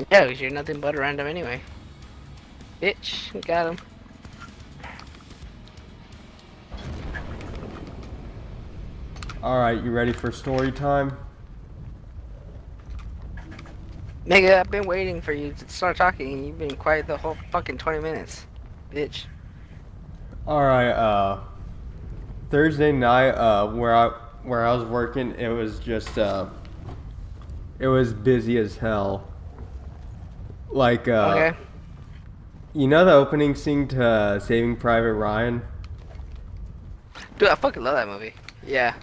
Yeah, because you're nothing but a random anyway. Bitch, got him. Alright, you ready for story time? Nigga, I've been waiting for you to start talking and you've been quiet the whole fucking 20 minutes. Bitch. Alright, Thursday night, where I was working, it was just, it was busy as hell. Like, Okay. you know the opening scene to Saving Private Ryan? Dude, I fucking love that movie. Yeah.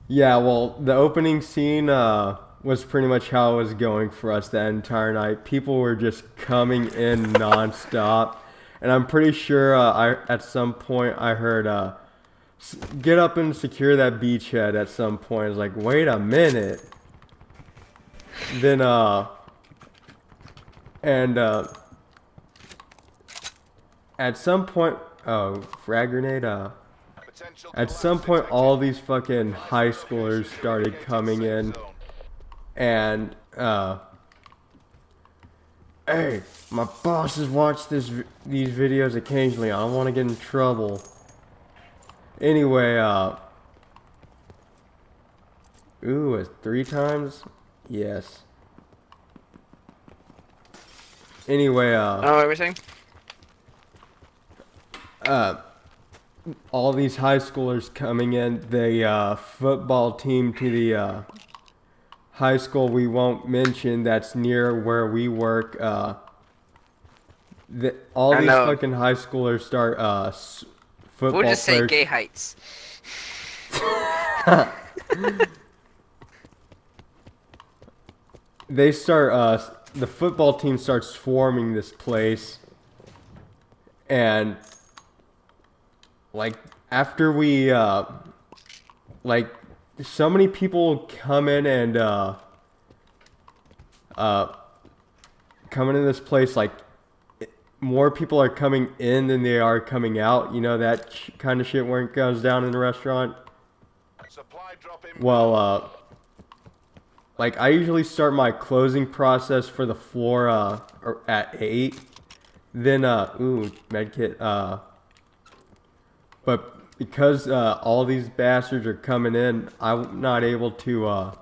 Yeah, well, the opening scene, was pretty much how it was going for us that entire night. People were just coming in nonstop. And I'm pretty sure, at some point I heard, get up and secure that beachhead at some point. I was like, wait a minute. Then, and, at some point, oh, frag grenade, at some point all these fucking high schoolers started coming in. And, hey, my bosses watch these videos occasionally. I don't want to get in trouble. Anyway, ooh, it's 3 times? Yes. Anyway, Oh, everything? all these high schoolers coming in, the, football team to the, high school we won't mention that's near where we work, all I these know. fucking high schoolers start, football We'll just say players. gay heights. They start, the football team starts swarming this place. And, like, after we, like, so many people come in and, come into this place, like, more people are coming in than they are coming out. You know, that kind of shit where it goes down in a restaurant. Well, like, I usually start my closing process for the floor, at 8. Then, ooh, medkit, but because, all these bastards are coming in, I'm not able to,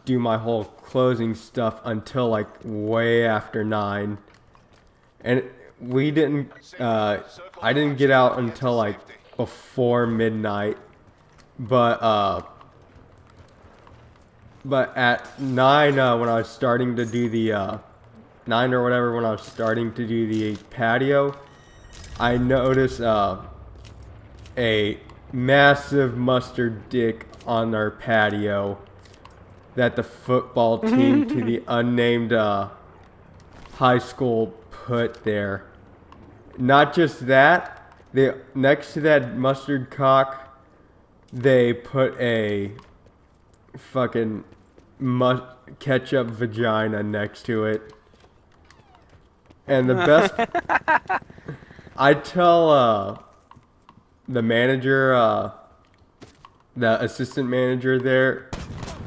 do my whole closing stuff until, like, way after 9. And we didn't, I didn't get out until, like, before midnight. But at 9, when I was starting to do the, 9 or whatever, when I was starting to do the patio, I noticed, a massive mustard dick on our patio that the football team to the unnamed, high school put there. Not just that, they, next to that mustard cock, they put a fucking ketchup vagina next to it. And the best, I tell, the manager, the assistant manager there,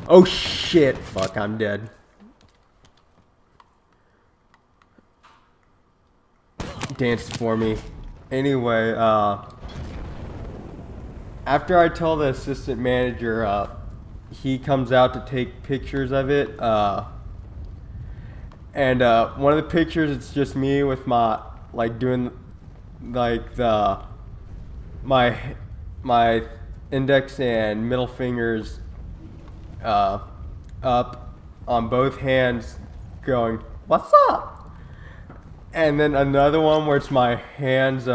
oh shit, fuck, I'm dead. Danced for me. Anyway, after I tell the assistant manager, he comes out to take pictures of it, and one of the pictures, it's just me with my, like, doing, like, my index and middle fingers, up on both hands going, what's up? And then another one where it's my hands,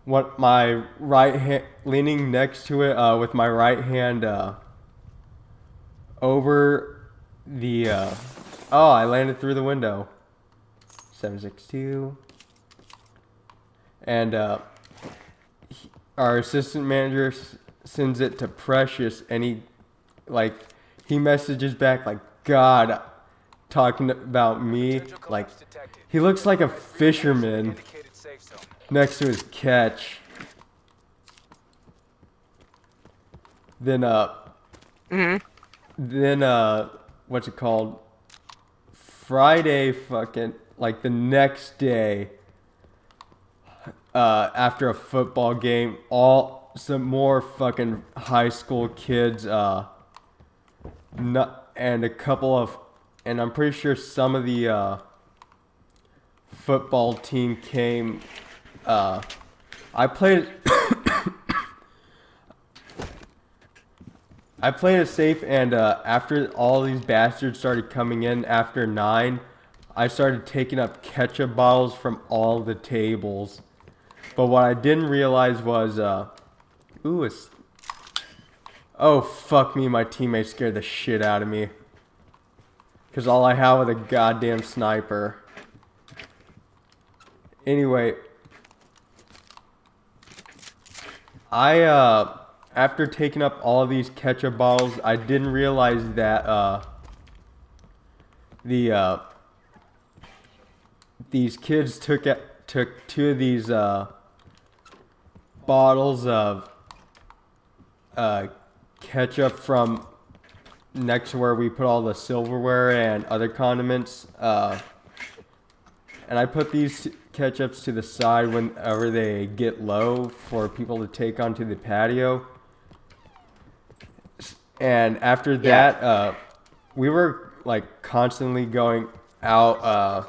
what my right hand leaning next to it, with my right hand, over the, oh, I landed through the window. 762. And, our assistant manager sends it to Precious, and he messages back like, God, talking about me, like, he looks like a fisherman next to his catch. Then, then what's it called? Friday, fucking like the next day, after a football game, all some more fucking high school kids, and a couple of, and I'm pretty sure some of the football team came. I played. I played it safe, and after all these bastards started coming in after 9, I started taking up ketchup bottles from all the tables. But what I didn't realize was, ooh, oh fuck me, my teammates scared the shit out of me. Cause all I have was a goddamn sniper. Anyway, after taking up all of these ketchup bottles, I didn't realize that these kids took 2 of these bottles of ketchup from next to where we put all the silverware and other condiments, and I put these ketchups to the side whenever they get low for people to take onto the patio. And after that, we were like constantly going out.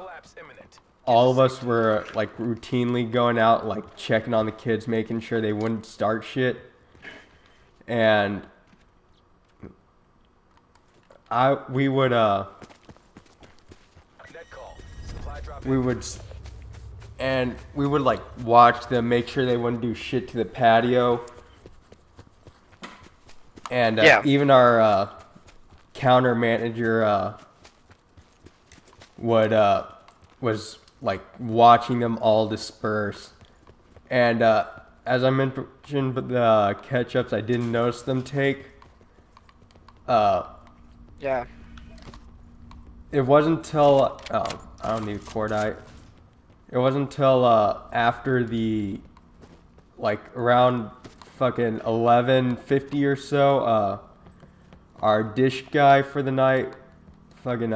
All of us were like routinely going out, like checking on the kids, making sure they wouldn't start shit. And we would like watch them, make sure they wouldn't do shit to the patio. And even our counter manager was like watching them all disperse. And as I mentioned, but the ketchups, I didn't notice them take. Yeah. It wasn't until I don't need cordite. It wasn't until after the like around fucking 11:50 or so, our dish guy for the night fucking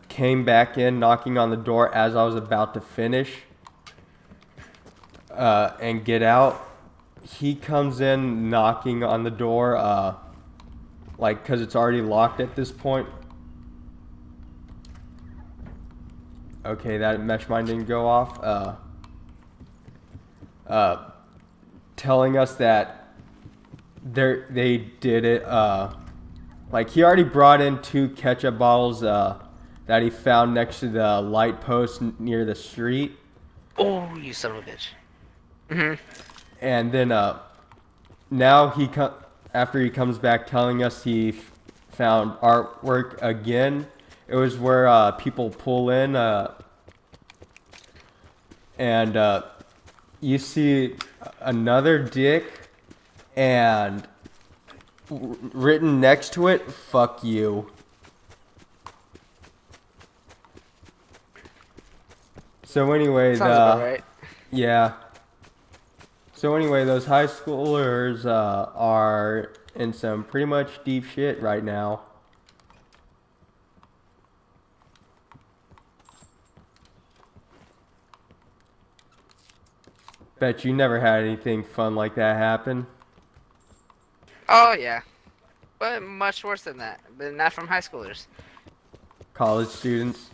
came back in, knocking on the door as I was about to finish and get out. He comes in knocking on the door, like, because it's already locked at this point. Okay, that mesh mine didn't go off. Telling us that they did it. Like, he already brought in 2 ketchup bottles that he found next to the light post near the street. Oh, you son of a bitch. Mhm. And then now after he comes back telling us he found artwork again. It was where people pull in and you see another dick and written next to it, "Fuck you." So anyway, Sounds about right. Yeah. So anyway, those high schoolers are in some pretty much deep shit right now. Bet you never had anything fun like that happen. Oh yeah, but much worse than that. But not from high schoolers. College students.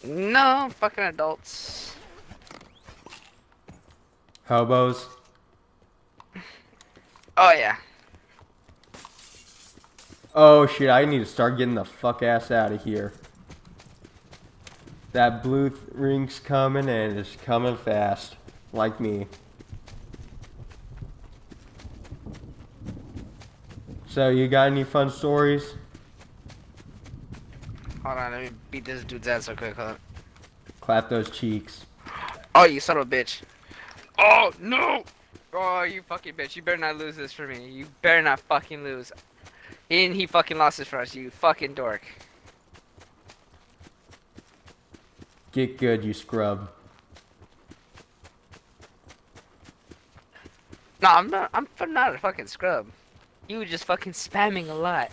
No, fucking adults. Hobos. Oh yeah. Oh shit, I need to start getting the fuck ass out of here. That blue ring's coming and it's coming fast. Like me. So, you got any fun stories? Hold on, let me beat this dude's ass so quick. Hold on. Clap those cheeks. Oh, you son of a bitch. Oh, no! Oh, you fucking bitch. You better not lose this for me. You better not fucking lose. And he fucking lost this for us, you fucking dork. Get good, you scrub. No, I'm not a fucking scrub. He was just fucking spamming a lot.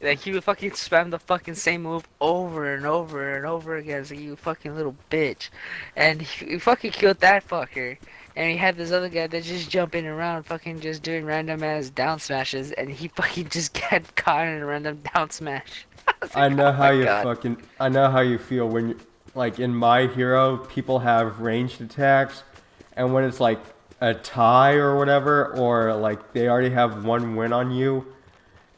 Like he would fucking spam the fucking same move over and over and over again. It's like you fucking little bitch, and he fucking killed that fucker. And he had this other guy that's just jumping around, fucking just doing random ass down smashes, and he fucking just got caught in a random down smash. I was I like, know oh how my you god. I know how you feel when like in My Hero, people have ranged attacks, and when it's like a tie or whatever, or like they already have one win on you,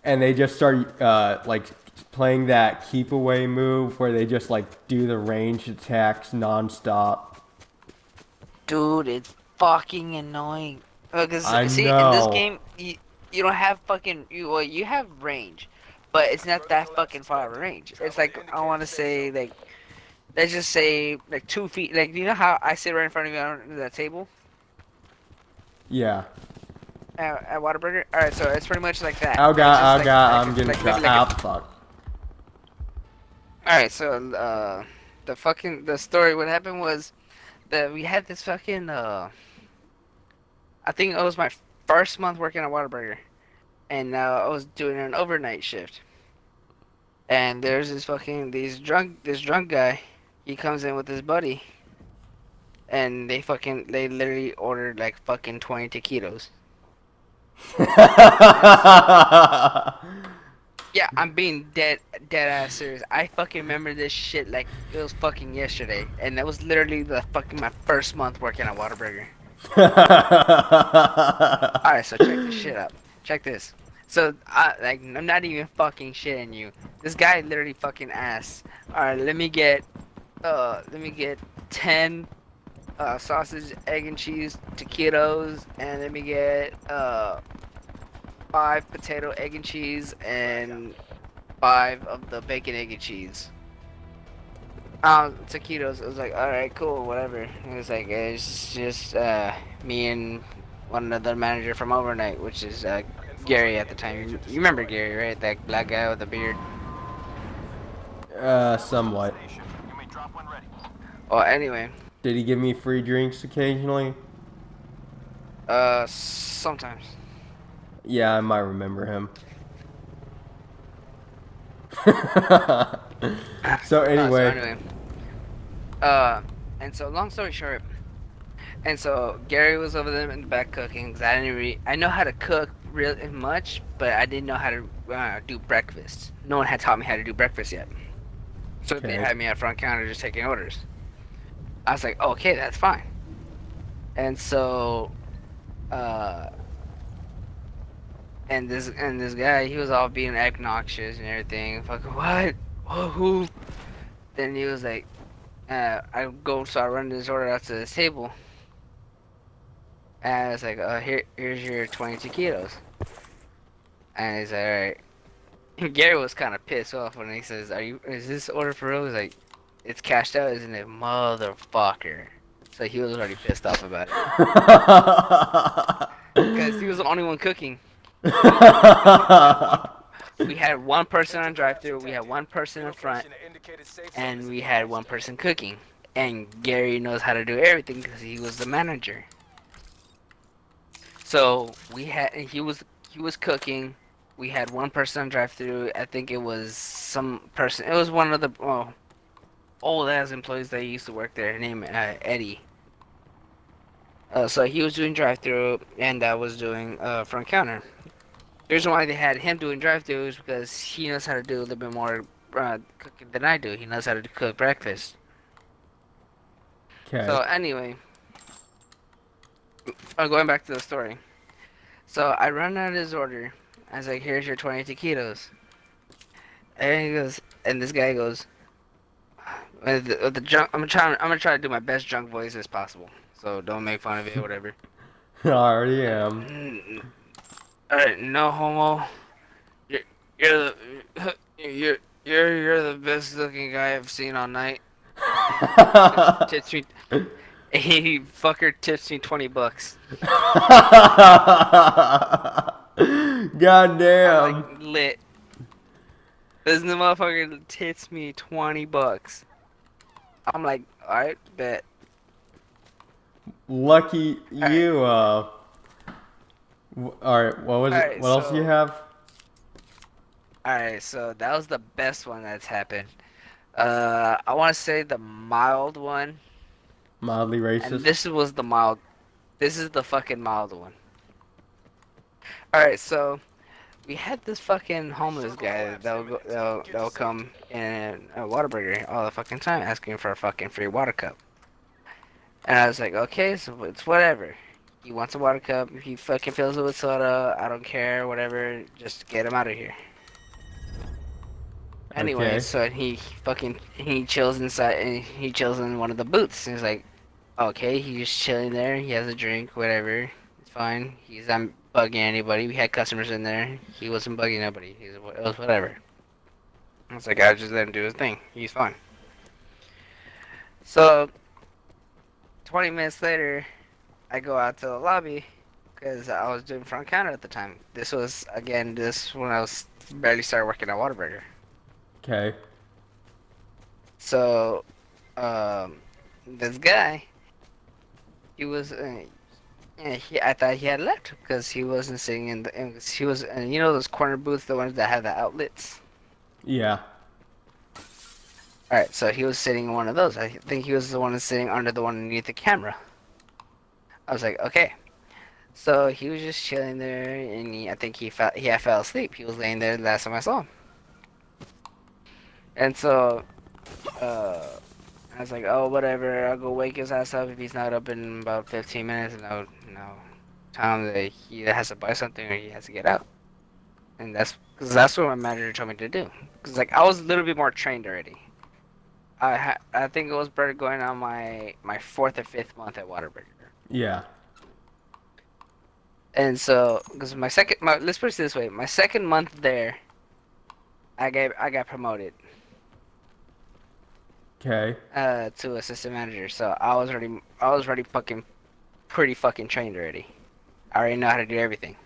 and they just start like playing that keep away move where they just like do the ranged attacks nonstop. Dude, it's fucking annoying. Because I see, in this know. game, you don't have fucking you have range, but it's not that fucking far of a range. It's like I want to say like let's just say like 2 feet. Like you know how I sit right in front of you on that table Yeah. at Whataburger. All right, so it's pretty much like that. Oh But it's just god, oh god, I'm getting like maybe shot. like a. Ah, fuck. All right, so the story what happened was that we had this fucking I think it was my first month working at Whataburger. And I was doing an overnight shift. And there's this drunk guy. He comes in with his buddy, and they literally ordered like fucking 20 taquitos. And so yeah, I'm being dead ass serious. I fucking remember this shit like it was fucking yesterday, and that was literally the fucking my first month working at Whataburger. All right, so check this shit out. Check this. So, I'm not even fucking shitting you. This guy literally fucking asked, "All right, let me get 10 sausage, egg and cheese taquitos, and let me get 5 potato, egg and cheese, and 5 of the bacon, egg and cheese." Taquitos. I was like, all right, cool, whatever. It was like it's just me and one other manager from overnight, which is Gary at the time. You remember Gary, right? That black guy with the beard. Somewhat. Oh, anyway, Did he give me free drinks occasionally? sometimes. Yeah, I might remember him. So So anyway, anyway, uh, and so long story short, and so Gary was over there in the back cooking. 'Cause I know how to cook really much, but I didn't know how to do breakfast. No one had taught me how to do breakfast yet. So they okay. had me at front counter just taking orders. I was like, oh, okay, that's fine. And so, uh, and this guy, he was all being obnoxious and everything. Fucking what? Who? Then he was like, so I run this order out to this table, and I was like, here's your 20 taquitos. And he's like, all right. Gary was kind of pissed off when he says, is this order for real? He's like, it's cashed out, isn't it? Motherfucker. So he was already pissed off about it. Because he was the only one cooking. We had one person on drive-thru, we had one person in front, and we had one person cooking. And Gary knows how to do everything because he was the manager. So he was cooking. We had one person on drive-thru. I think it was some person. It was one of the old ass employees that used to work there, named Eddie. So he was doing drive-thru, and I was doing front counter. The reason why they had him doing drive-thru is because he knows how to do a little bit more cooking than I do. He knows how to cook breakfast. Okay. So anyway, going back to the story. So I run out his order. I was like, "Here's your 20 taquitos." And he goes, and this guy goes, with the drunk. I'm gonna try to do my best drunk voice as possible. So don't make fun of it or whatever. I already am. Alright, no homo. You're, you're the you're the best looking guy I've seen all night. Tips me. He fucker tips me $20. God I'm like damn. lit. This motherfucker tips me $20. I'm like, alright, bet. Lucky Alright. you, All right, what was it? Alright, What else do you so have? alright, so that was the best one that's happened. I want to say the mild one, Mildly and racist. this was the mild. This is the fucking mild one. Alright, so we had this fucking homeless guy that'll come in a Whataburger all the fucking time asking for a fucking free water cup. And I was like, okay, so it's whatever. He wants a water cup. He fucking fills it with soda. I don't care, whatever. Just get him out of here. Anyway, Okay. so he chills inside and he chills in one of the booths. And he's like, okay, he's just chilling there. He has a drink, whatever. It's fine. He's not bugging anybody. We had customers in there. He wasn't bugging nobody. It was whatever. I was like, I just let him do his thing. He's fine. So 20 minutes later, I go out to the lobby because I was doing front counter at the time. This was again this when I was barely started working at Whataburger. Okay. So, this guy, he was, I thought he had left because he wasn't sitting he was, and you know those corner booths, the ones that have the outlets. Yeah. All right, so he was sitting in one of those. I think he was the one sitting under the one underneath the camera. I was like, okay. So he was just chilling there, and I think he had fell asleep. He was laying there the last time I saw him, and so, I was like, oh, whatever. I'll go wake his ass up if he's not up in about 15 minutes, and I'll tell him that he has to buy something or he has to get out. And that's what my manager told me to do. Cause like I was a little bit more trained already. I think it was better going on my fourth or fifth month at Whataburger. Yeah. And so, cause let's put it this way, my second month there, I got promoted Okay. to assistant manager. So I was already fucking pretty fucking trained already. I already know how to do everything.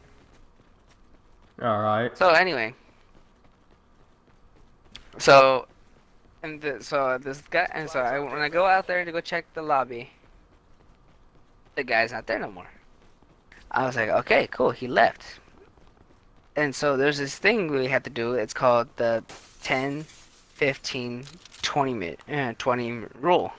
All right. So anyway, so this guy, and so when I go out there to go check the lobby, the guy's not there no more. I was like, okay, cool, he left. And so there's this thing we have to do. It's called the 10, 15, 20 rule.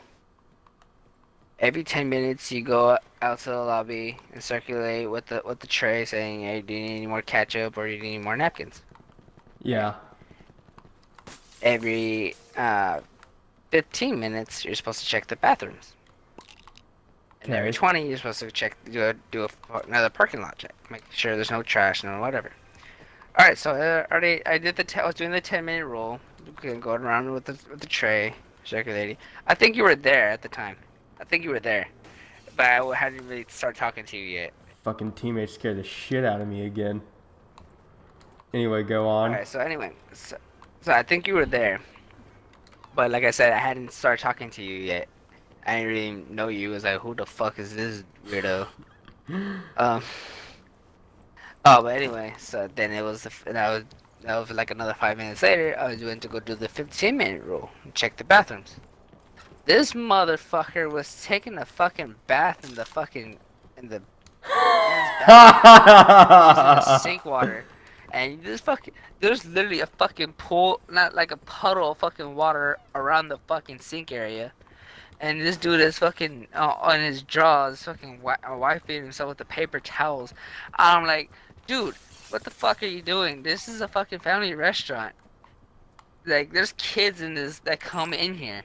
Every 10 minutes you go out to the lobby and circulate with the tray saying, hey, do you need any more ketchup or do you need any more napkins? Yeah. Every 15 minutes you're supposed to check the bathrooms. And every Okay. 20 you're supposed to another parking lot check. Make sure there's no trash, no whatever. Alright, so I was doing the 10-minute rule. Going around with the tray, circulating. I think you were there at the time. I think you were there. But I hadn't really started talking to you yet. Fucking teammates scared the shit out of me again. Anyway, go on. Alright, so anyway. So I think you were there. But like I said, I hadn't started talking to you yet. I didn't really know you. I was like, who the fuck is this weirdo? Um. Oh, but anyway, so then that was like another 5 minutes later. I was going to go do the 15-minute rule and check the bathrooms. This motherfucker was taking a fucking bath in the men's bathroom using sink water, and there's literally a fucking pool, not like a puddle of fucking water around the fucking sink area. And this dude is fucking on his drawers, fucking wiping himself with the paper towels. I'm like, dude, what the fuck are you doing? This is a fucking family restaurant. Like, there's kids in this that come in here.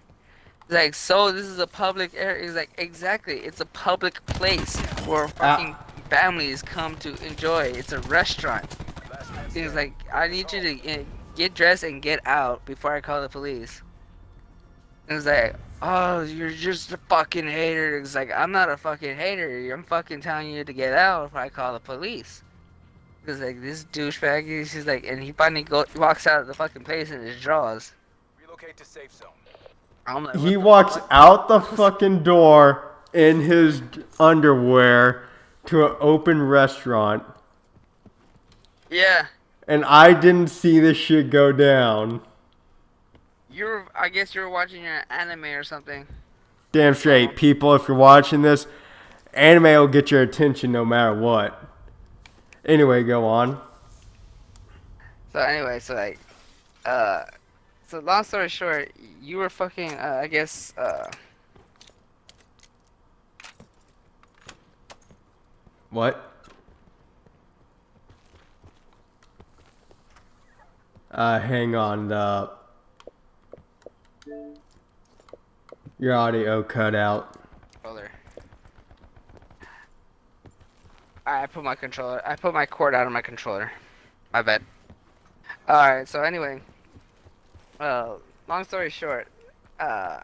Like, so this is a public area. He's like, exactly, it's a public place where fucking families come to enjoy. It's a restaurant. He's like, I need you to get dressed and get out before I call the police. And it's like, oh, you're just a fucking hater. It's like, I'm not a fucking hater. I'm fucking telling you to get out if I call the police. Because, like, this douchebag, he's like, and he finally walks out of the fucking place in his drawers. Relocate to safe zone. I'm like, He walks out the fucking door in his underwear to an open restaurant, yeah. and I didn't see this shit go down. I guess you were watching your anime or something. Damn straight, people, if you're watching this, anime will get your attention no matter what. Anyway, go on. So anyway, so like, uh, so long story short, you were fucking, I guess, What? Hang on. Your audio cut out. controller. I put my cord out of my controller. My bad. Alright, so anyway, uh, long story short, uh,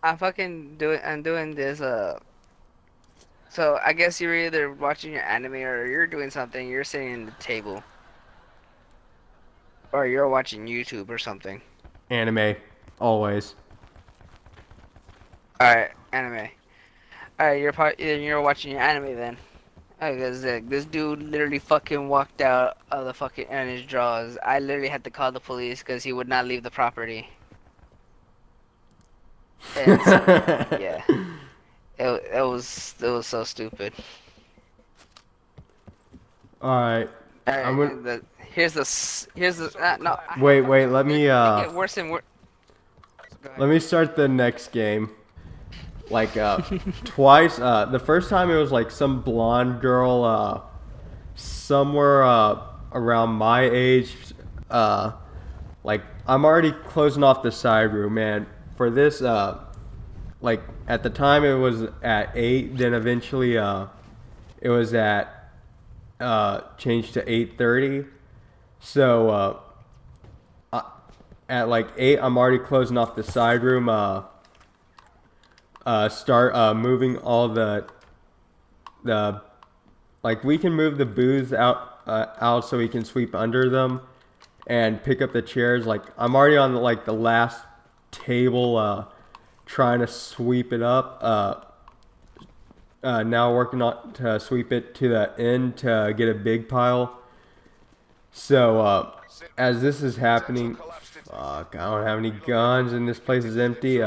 I'm doing this, so I guess you're either watching your anime or you're doing something, you're sitting in the table, or you're watching YouTube or something. Anime. Always. Alright, anime. Alright, you're watching your anime then. Because this dude literally fucking walked out of the fucking in his drawers. I literally had to call the police because he would not leave the property. And so, yeah, it was so stupid. Alright. I'm gonna... Here's the no. Wait, let me, They get worse and worse. let me start the next game. Like, twice, the first time it was like some blonde girl, somewhere, around my age, like, I'm already closing off the side room, man. For this, like, at the time it was at 8, then eventually, it was at, changed to 8:30. So, at like 8, I'm already closing off the side room, start moving all the like we can move the booths out so we can sweep under them and pick up the chairs. Like I'm already on like the last table trying to sweep it up. Now working on to sweep it to the end to get a big pile. So as this is happening, fuck, I don't have any guns and this place is empty.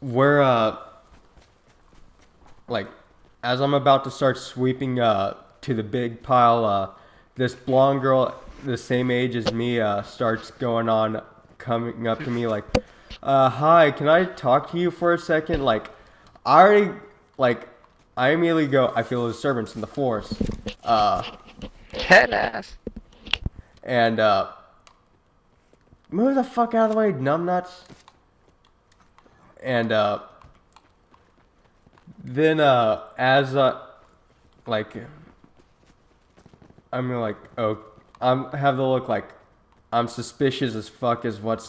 We're like as I'm about to start sweeping to the big pile, this blonde girl the same age as me starts coming up to me like, hi, can I talk to you for a second? Like I already like I immediately go, I feel a disturbance in the force. Head ass. And move the fuck out of the way, numbnuts. And then as like I'm like, oh, I'm have the look like I'm suspicious as fuck as what's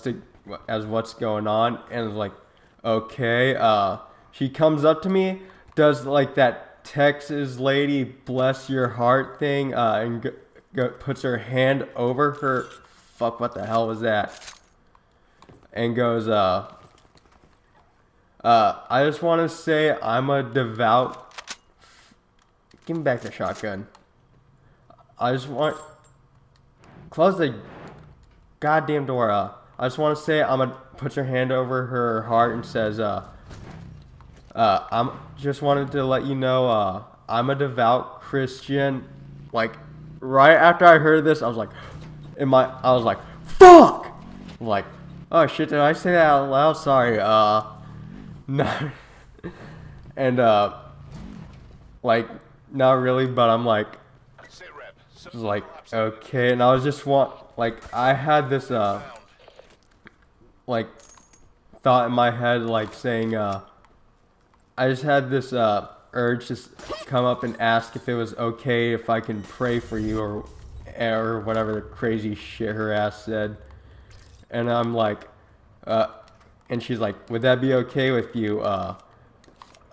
going on, and it's like, okay. She comes up to me, does like that Texas lady bless your heart thing, and puts her hand over her. Fuck, what the hell was that? And goes, I just want to say I'm a devout... Give me back the shotgun. I just want... Close the goddamn door. I just want to say puts her hand over her heart and says, I'm just wanted to let you know, I'm a devout Christian. Like, right after I heard this, I was like, I was like, fuck! I'm like, oh shit, did I say that out loud? Sorry, no. And, like, not really, but I'm like, okay, and I was just I had this, like, thought in my head, like, saying, I just had this, urge to come up and ask if it was okay if I can pray for you or whatever the crazy shit her ass said. And I'm like, and she's like, would that be okay with you?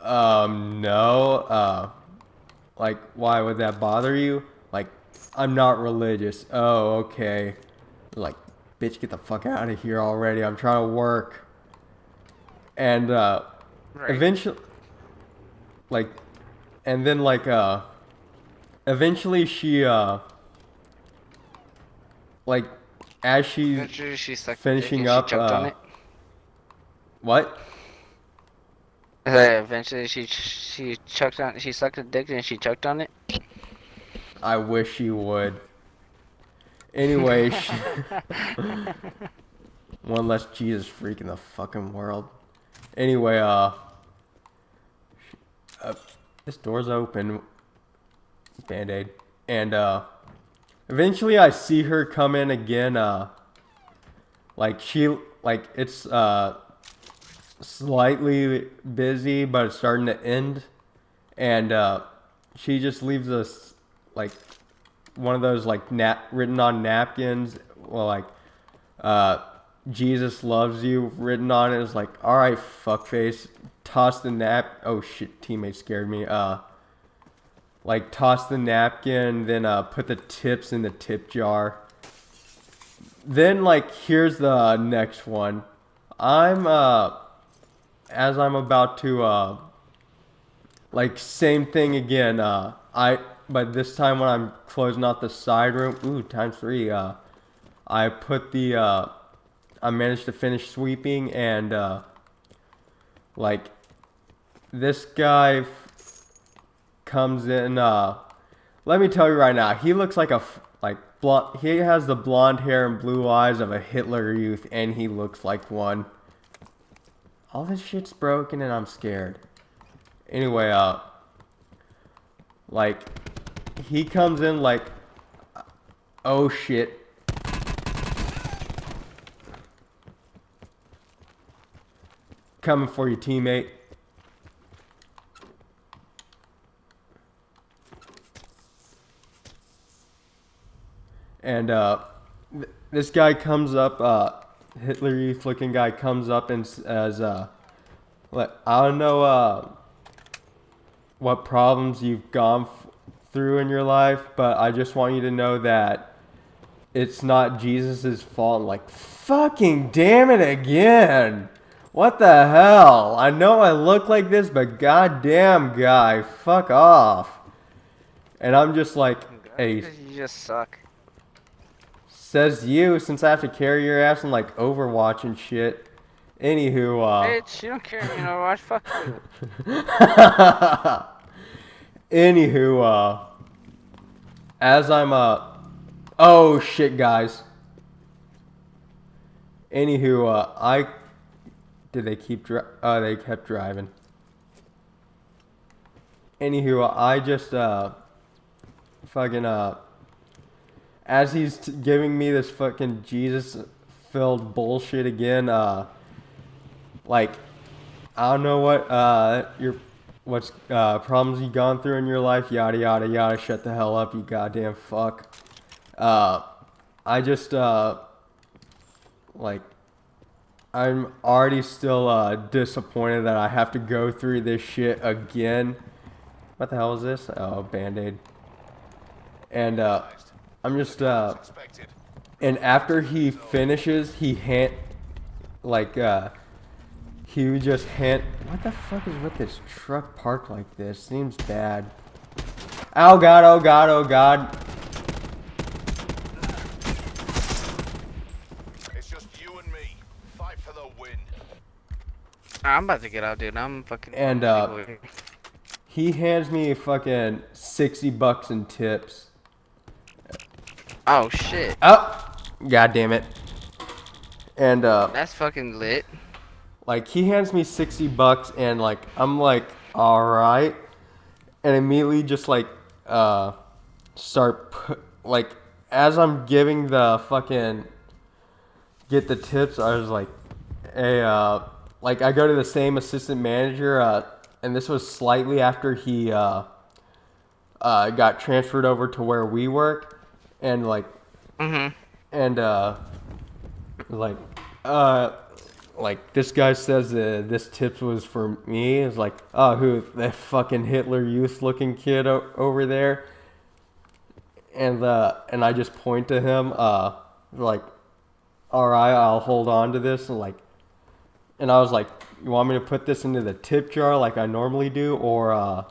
No. Like, why would that bother you? Like, I'm not religious. Oh, okay. Like, bitch, get the fuck out of here already. I'm trying to work. And, Right. eventually, like, and then, like, eventually she, like, as she's Eventually she sucked finishing dick and up, she choked on it. what? Eventually, she chucked on. She sucked a dick and she choked on it. I wish you would. Anyway, one less Jesus freak in the fucking world. Anyway, this door's open. Band-Aid. And, eventually I see her come in again, it's, slightly busy, but it's starting to end. And, she just leaves us, like, one of those, like, written on napkins, well, like, Jesus loves you written on it. It was like, alright, fuckface. Toss the oh shit, teammate scared me. Like, toss the napkin, then, put the tips in the tip jar. Then, like, here's the next one. As I'm about to, like, same thing again, but this time when I'm closing out the side room, ooh, ×3, I put the, I managed to finish sweeping, and, like, this guy comes in, let me tell you right now, he looks like he has the blonde hair and blue eyes of a Hitler Youth, and he looks like one. All this shit's broken and I'm scared. Anyway, like, he comes in like, oh shit. Coming for you, teammate. And this guy comes up, Hitler Youth looking guy comes up and says, like, I don't know what problems you've gone through in your life, but I just want you to know that it's not Jesus' fault. I'm like, fucking damn it again. What the hell? I know I look like this, but goddamn guy, fuck off. And I'm just like, hey. You just suck. Says you, since I have to carry your ass in like Overwatch and shit. Anywho, Bitch, you don't care me no watch. Fuck you. Anywho, as I'm oh shit, guys. Anywho, did they keep oh, they kept driving. Anywho, I just fucking as he's giving me this fucking Jesus-filled bullshit again, like, I don't know what's problems you gone through in your life, yada yada yada, shut the hell up, you goddamn fuck. I just, like, I'm already still, disappointed that I have to go through this shit again. What the hell is this? Oh, Band-Aid. And, I'm just, and after he finishes, he would just what the fuck is with this truck parked like this? Seems bad. Oh god, oh god, oh god. It's just you and me. Fight for the win. I'm about to get out, dude. I'm fucking. And, he hands me fucking $60 in tips. Oh shit. Oh, god damn it. And That's fucking lit. like, he hands me $60 and like, I'm like, all right, and immediately just like like, as I'm giving the fucking get the tips, I was like, hey, like, I go to the same assistant manager, and this was slightly after he got transferred over to where we work. And like, and like this guy says this tips was for me. It's like, oh, who, that fucking Hitler Youth looking kid over there? And I just point to him, like, all right, I'll hold on to this. And I was like, you want me to put this into the tip jar like I normally do, or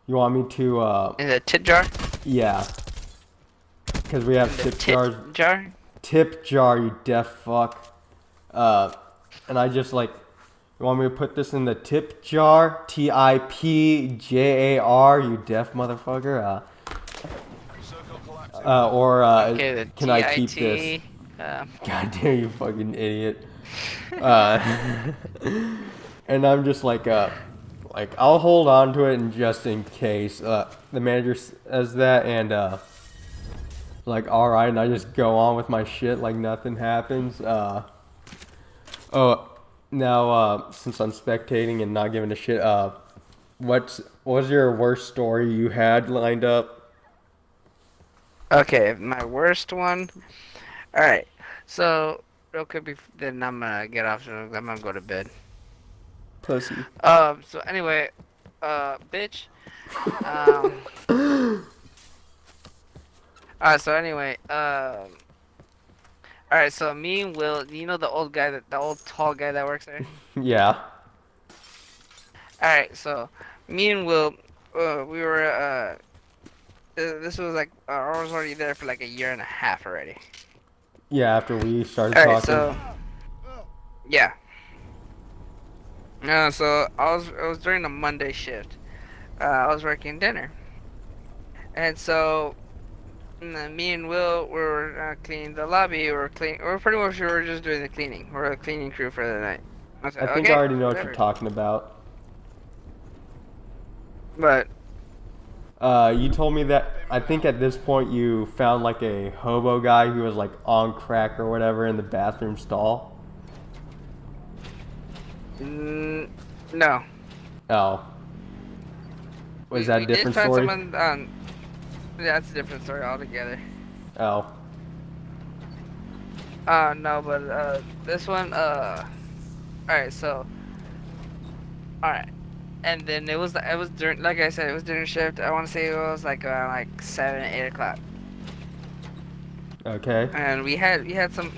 you want me to In the tip jar? Yeah. Because we have tip jars. Jar? Tip jar, you deaf fuck. And I just like You want me to put this in the tip jar? TIPJAR, you deaf motherfucker. Circle collapsing. Okay, the Can I keep this? TIT. God damn you, fucking idiot. Uh, and I'm just like I'll hold on to it and just in case. The manager says that, and like all right, and I just go on with my shit like nothing happens. Oh, now since I'm spectating and not giving a shit, what was your worst story you had lined up? Okay, my worst one. All right, so real quick, then I'm gonna get off. So I'm gonna go to bed. Pussy. So anyway, bitch. Um. Alright. So anyway, All right. So me and Will, you know the old guy, the old tall guy that works there. Yeah. All right. So me and Will, we were this was like I was already there for like a year and a half already. Yeah, after we started All right. talking. So yeah. So it was during the Monday shift. I was working dinner, and so me and Will were cleaning the lobby. We're pretty much we were just doing the cleaning. We're a cleaning crew for the night. I said, I think I okay, already know what you're whatever. talking about. But You told me that I think at this point you found like a hobo guy who was like on crack or whatever in the bathroom stall. no, Oh, was that a we did different find story? someone. That's a different story altogether. Oh, No, but this one. All right. So all right. And then it was during, like I said, it was during shift. I want to say it was like around like 7, 8 o'clock. okay. And we had some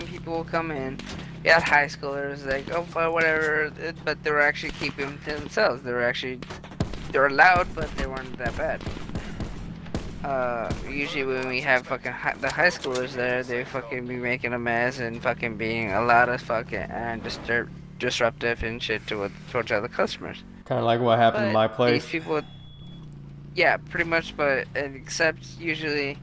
people come in. We had high schoolers like, oh, but whatever, but they were actually keeping to themselves. They were loud, but they weren't that bad. Usually when we have the high schoolers there, they fucking be making a mess and fucking being a lot of fucking and disruptive and shit towards other customers. Kind of like what happened in But my these place. people, yeah, pretty much. But except usually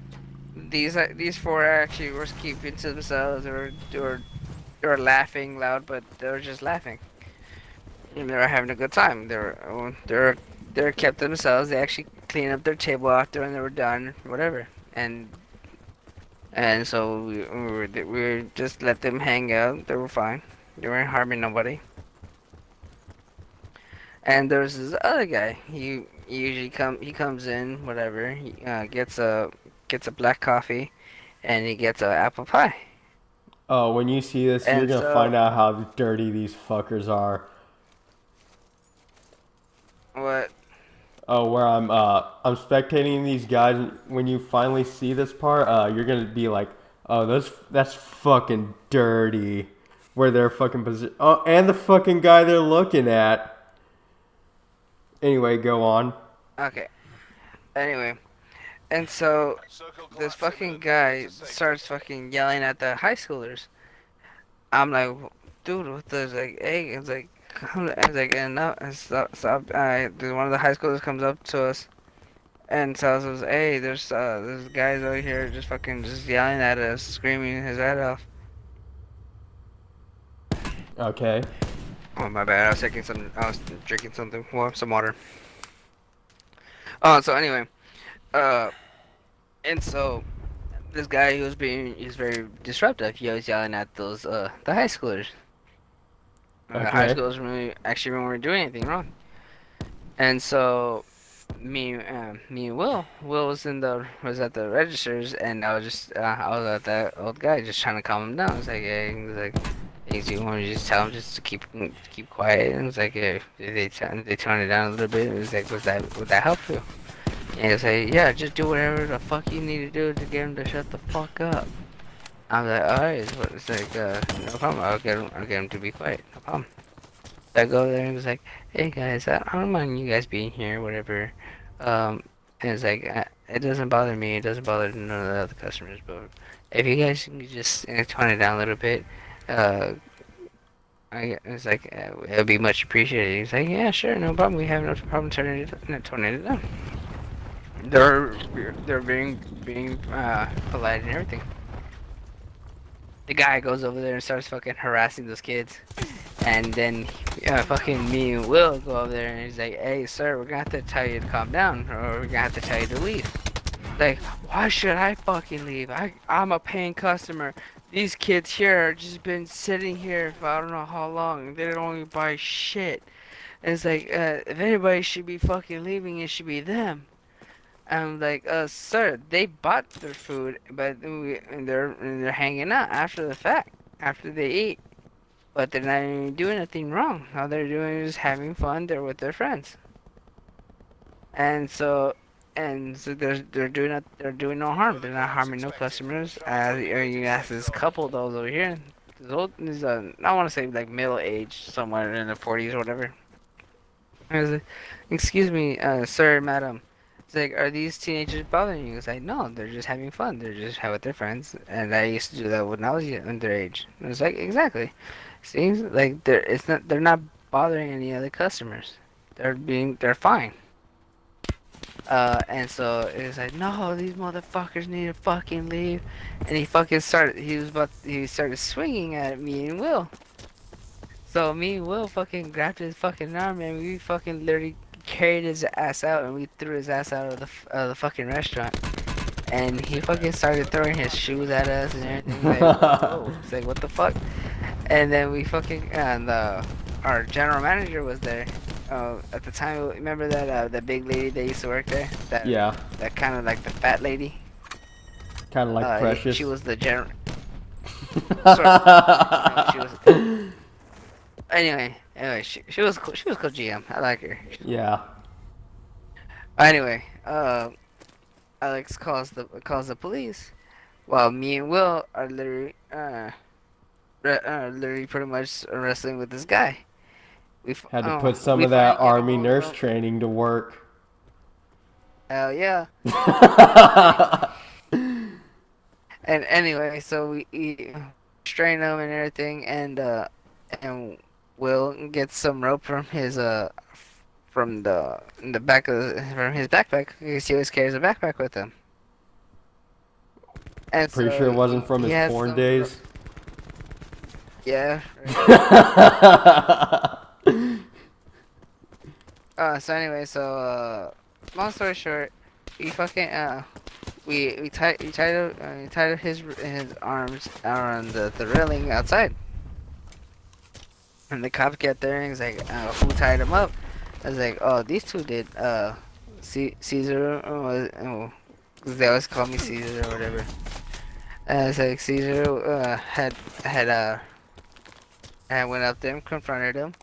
these four actually were keeping to themselves. They were laughing loud, but they were just laughing. And they were having a good time. They were kept to themselves. They actually cleaned up their table after when they were done, whatever. And so we were just let them hang out. They were fine. They weren't harming nobody. And there's this other guy. He comes in, whatever. He gets a black coffee, and he gets a apple pie. Oh, when you see this, you're And gonna so find out how dirty these fuckers are. what? Oh, where I'm spectating these guys. And when you finally see this part, you're gonna be like, oh, that's fucking dirty. Where they're fucking position. Oh, and the fucking guy they're looking at. Anyway, go on. Okay. Anyway, and so Circle this collapsing. fucking Moving guy to safe starts fucking yelling at the high schoolers. I'm like, dude, what the? It's like, hey, it's like, I was like, enough, and stop. One of the high schoolers comes up to us and tells us, hey, there's guys over here just yelling at us, screaming his head off. Okay. Oh my bad, I was drinking something, well, some water. Oh, so anyway, uh, and so this guy he's very disruptive. He was yelling at the high schoolers. High Okay. schoolers when actually when we were doing anything wrong. And so me and Will was at the registers, and I was at that old guy just trying to calm him down. I was like, hey, he was like, hey, do you want me to just tell him just to keep quiet? And it's like, hey, if they tone it down a little bit. It was like, would that help you? And he was like, yeah, just do whatever the fuck you need to do to get him to shut the fuck up. I'm like, alright, it's like, no problem. I'll get him to be quiet. No problem. I go there and was like, hey guys, I don't mind you guys being here, whatever. And it's like, it doesn't bother me. It doesn't bother none of the other customers. But if you guys can just tone it down a little bit, uh, It's like it'll be much appreciated. He's like, yeah, sure, no problem. We have no problem turning it down. They're they're being polite and everything. The guy goes over there and starts fucking harassing those kids. And then fucking me and Will go over there and he's like, hey, sir, we're gonna have to tell you to calm down or we're gonna have to tell you to leave. Like, why should I fucking leave? I'm a paying customer. These kids here have just been sitting here for I don't know how long. They don't even buy shit. And it's like, if anybody should be fucking leaving, it should be them. I'm like, sir, they bought their food, but they're hanging out after the fact, after they eat. But they're not even doing anything wrong. All they're doing is having fun. They're with their friends, and so they're doing no harm. They're not harming no customers. You ask this couple those over here. This I want to say like middle age, somewhere in the 40s or whatever. I was like, excuse me, sir, madam. It's like, are these teenagers bothering you? It's like, no, they're just having fun. They're just having with their friends. And I used to do that when I was underage. And it's like, exactly. Seems like they're not bothering any other customers. They're fine. And so it was like, no, these motherfuckers need to fucking leave. And he started swinging at me and Will. So me and Will fucking grabbed his fucking arm and we fucking literally carried his ass out and we threw his ass out of the fucking restaurant. And he fucking started throwing his shoes at us and everything. Like, whoa. It's like, what the fuck? And then we fucking our general manager was there. At the time, remember that big lady that used to work there? Yeah. That kind of like the fat lady. Kind of like Precious. She was the general. Sort of, she was. Anyway, she was cool. She was cool GM. I like her. Yeah. Anyway, Alex calls the police, while me and Will are literally pretty much wrestling with this guy. Had to put some of that army nurse training to work. Hell yeah. And anyway, so we strain him and everything, and Will gets some rope from his from the back of from his backpack because he always carries a backpack with him. And Pretty so sure it wasn't from his porn days. Yeah. So anyway, long story short, we fucking we tied his arms around the railing outside, and the cop get there and he's like, who tied him up? I was like, oh, these two did. Caesar, 'cause they always call me Caesar or whatever. And it's like Caesar had went up there and confronted him,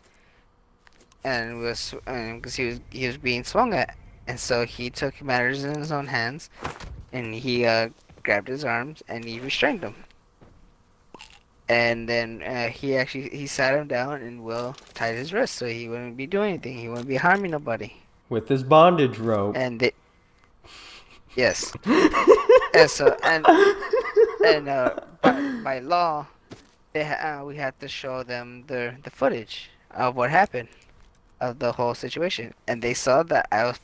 and because he was being swung at, and so he took matters in his own hands, and he grabbed his arms and he restrained him, and then he sat him down and Will tied his wrist so he wouldn't be doing anything, he wouldn't be harming nobody. With his bondage rope. And yes, and so by law, we had to show them the footage of what happened, of the whole situation, and they saw that I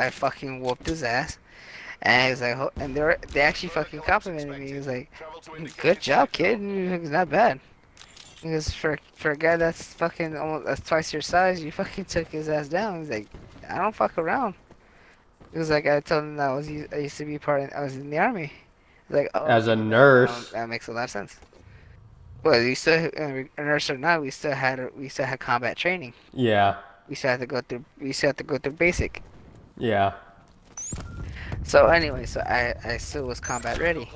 fucking whooped his ass, and he was like, and they actually fucking complimented me. He was like, "Good job, kid. It's not bad." Because for a guy that's fucking that's twice your size, you fucking took his ass down. He's like, "I don't fuck around." It was like I told him that I used to be I was in the army. Like, oh, as a nurse. that makes a lot of sense. Well, you still a nurse or not, we still had combat training. Yeah. We still had to go through basic. Yeah. So anyway, I still was combat ready.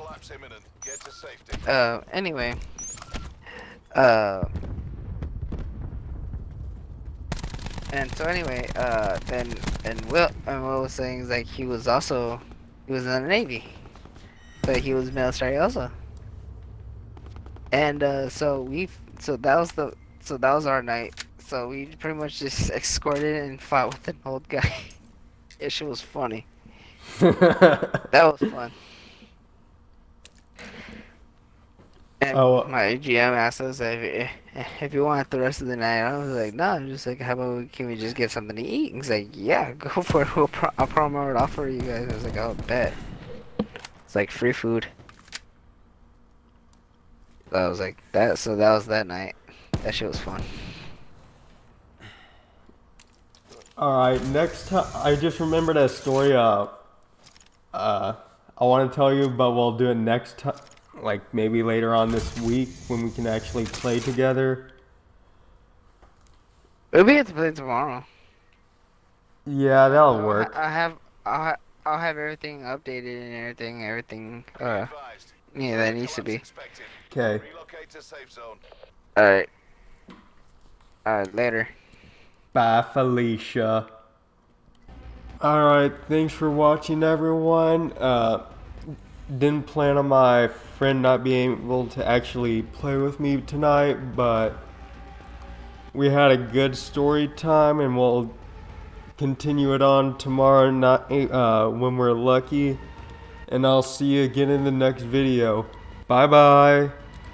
Anyway, and so anyway, then Will was saying is like he was in the Navy, but he was military also. And so that was our night. So we pretty much just escorted and fought with an old guy. It shit was funny. That was fun. And Oh, my GM asked us if you want the rest of the night. I was like, no, I'm just like, how about can we just get something to eat? He's like, yeah, go for it. I'll promo it off for you guys. I was like, oh, bet. It's like free food. So I was like, that. So that was that night. That shit was fun. all right. Next time, I just remembered a story. I want to tell you, but we'll do it next time, like maybe later on this week when we can actually play together. We'll be at the play tomorrow. Yeah, that'll work. I'll have everything updated and everything. Be advised. Yeah, that Further needs to collapse be. expected. Okay. Relocate to safe zone. All right. Later. Bye, Felicia. Alright, thanks for watching, everyone. Didn't plan on my friend not being able to actually play with me tonight, but we had a good story time, and we'll continue it on tomorrow night when we're lucky. And I'll see you again in the next video. Bye bye.